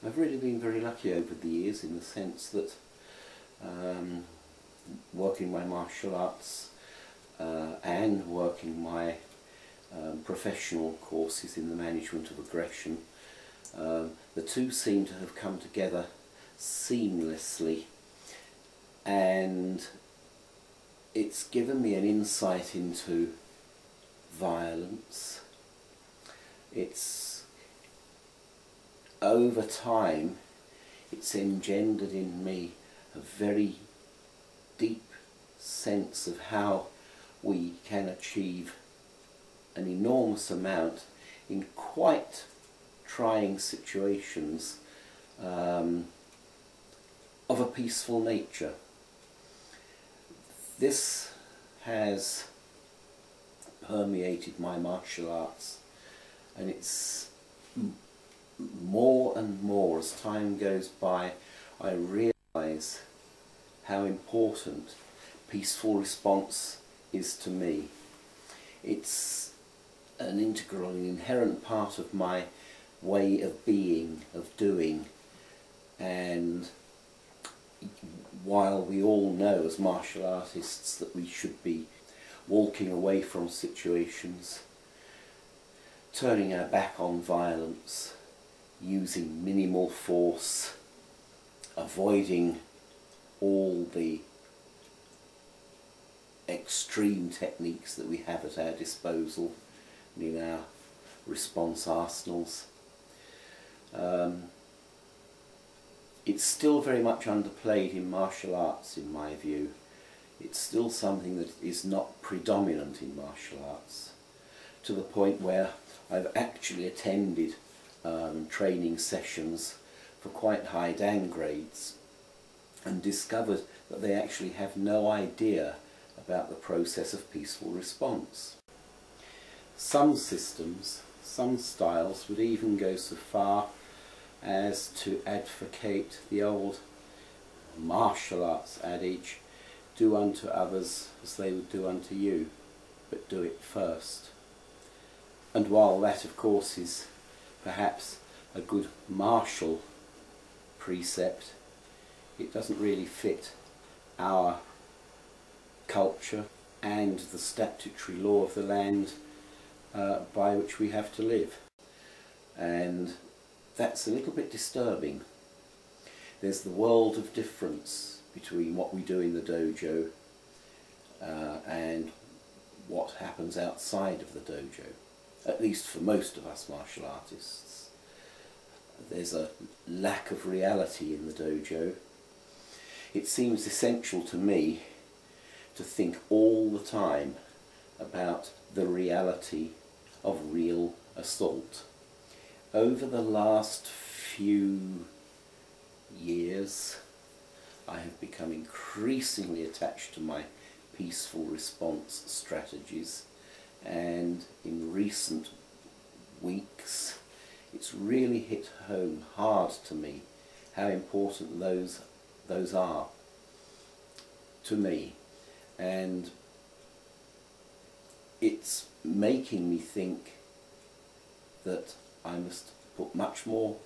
I've really been very lucky over the years in the sense that working my martial arts and working my professional courses in the management of aggression, the two seem to have come together seamlessly, and it's given me an insight into violence. It's over time it's engendered in me a very deep sense of how we can achieve an enormous amount in quite trying situations of a peaceful nature. This has permeated my martial arts, and it's more and more as time goes by I realise how important peaceful response is to me. It's an integral and inherent part of my way of being, of doing, and while we all know as martial artists that we should be walking away from situations, turning our back on violence, using minimal force, avoiding all the extreme techniques that we have at our disposal in our response arsenals. It's still very much underplayed in martial arts, in my view. It's still something that is not predominant in martial arts, to the point where I've actually attended training sessions for quite high Dan grades and discovered that they actually have no idea about the process of peaceful response. Some systems, some styles would even go so far as to advocate the old martial arts adage, do unto others as they would do unto you, but do it first. And while that of course is perhaps a good martial precept, it doesn't really fit our culture and the statutory law of the land by which we have to live. And that's a little bit disturbing. There's the world of difference between what we do in the dojo and what happens outside of the dojo, at least for most of us martial artists. There's a lack of reality in the dojo. It seems essential to me to think all the time about the reality of real assault. Over the last few years, I have become increasingly attached to my peaceful response strategies, and in recent weeks it's really hit home hard to me how important those are to me, and it's making me think that I must put much more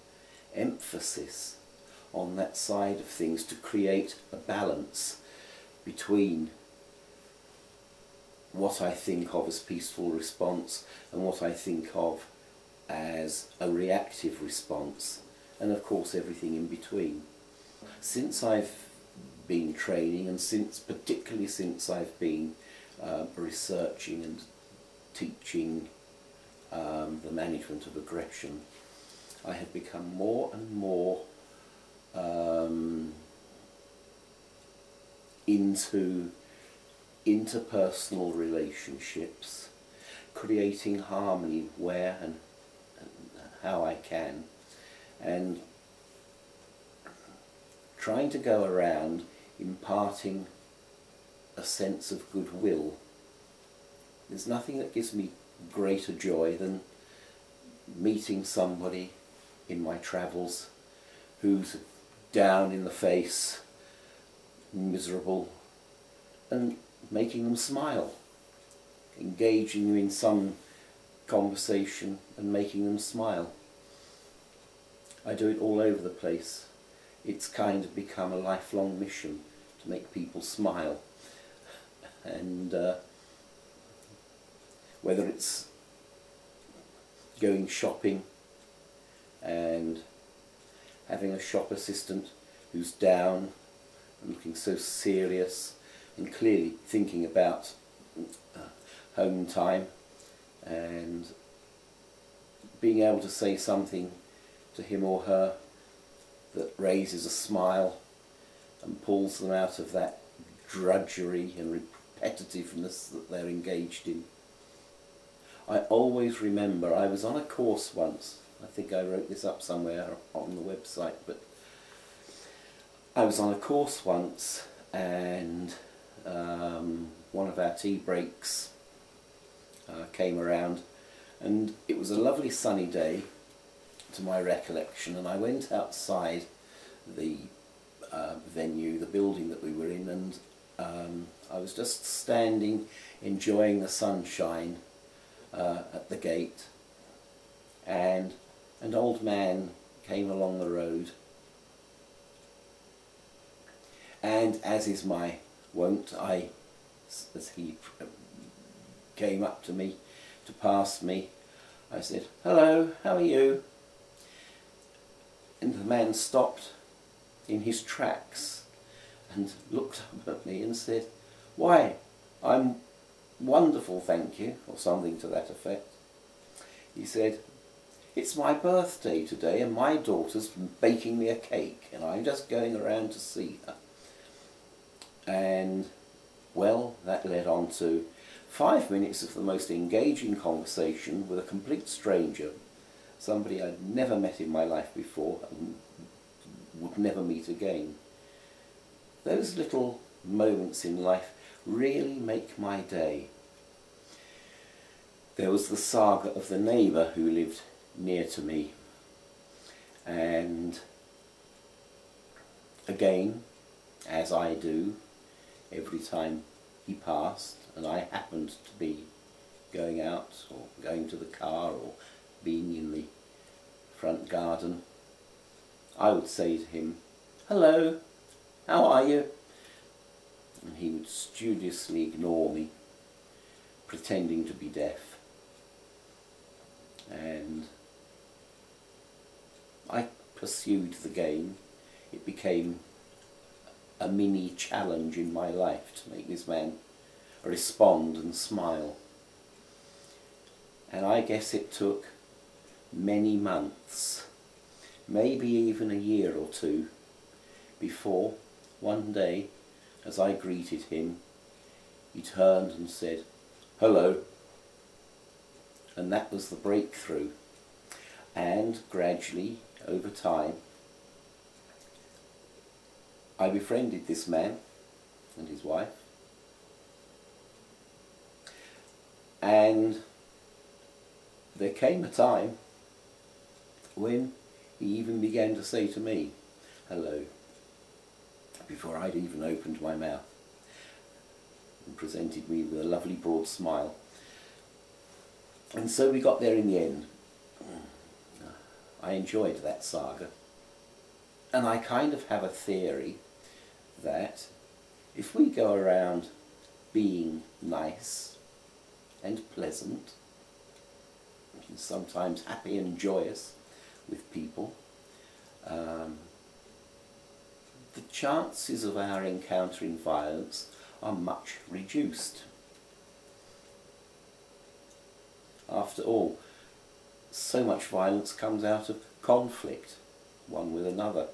emphasis on that side of things to create a balance between what I think of as peaceful response and what I think of as a reactive response, and of course everything in between. Since I've been training, and particularly since I've been researching and teaching the management of aggression, I have become more and more into interpersonal relationships, creating harmony where and how I can, and trying to go around imparting a sense of goodwill. There's nothing that gives me greater joy than meeting somebody in my travels who's down in the face, miserable, and making them smile, engaging them in some conversation and making them smile. I do it all over the place. It's kind of become a lifelong mission to make people smile. And whether it's going shopping and having a shop assistant who's down and looking so serious and clearly thinking about home time, and being able to say something to him or her that raises a smile and pulls them out of that drudgery and repetitiveness that they're engaged in. I always remember, I was on a course once, I think I wrote this up somewhere on the website, but I was on a course once, and one of our tea breaks came around, and it was a lovely sunny day to my recollection, and I went outside the venue, the building that we were in, and I was just standing enjoying the sunshine at the gate, and an old man came along the road, and as is my wont, as he came up to me to pass me, I said, "Hello, how are you?" And the man stopped in his tracks and looked up at me and said, "Why, I'm wonderful, thank you," or something to that effect. He said, "It's my birthday today and my daughter's baking me a cake and I'm just going around to see her." And well, that led on to 5 minutes of the most engaging conversation with a complete stranger, somebody I'd never met in my life before and would never meet again. Those little moments in life really make my day. There was the saga of the neighbour who lived near to me, and again, as I do every time he passed and I happened to be going out or going to the car or being in the front garden, I would say to him, "Hello, how are you?" And he would studiously ignore me, pretending to be deaf. And I pursued the game. It became a mini challenge in my life to make this man respond and smile. And I guess it took many months, maybe even a year or two, before one day, as I greeted him, he turned and said, "Hello." And that was the breakthrough. And gradually, over time, I befriended this man and his wife, and there came a time when he even began to say to me, "Hello," before I'd even opened my mouth, and presented me with a lovely broad smile. And so we got there in the end. I enjoyed that saga, and I kind of have a theory that if we go around being nice and pleasant, and sometimes happy and joyous with people, the chances of our encountering violence are much reduced. After all, so much violence comes out of conflict, one with another.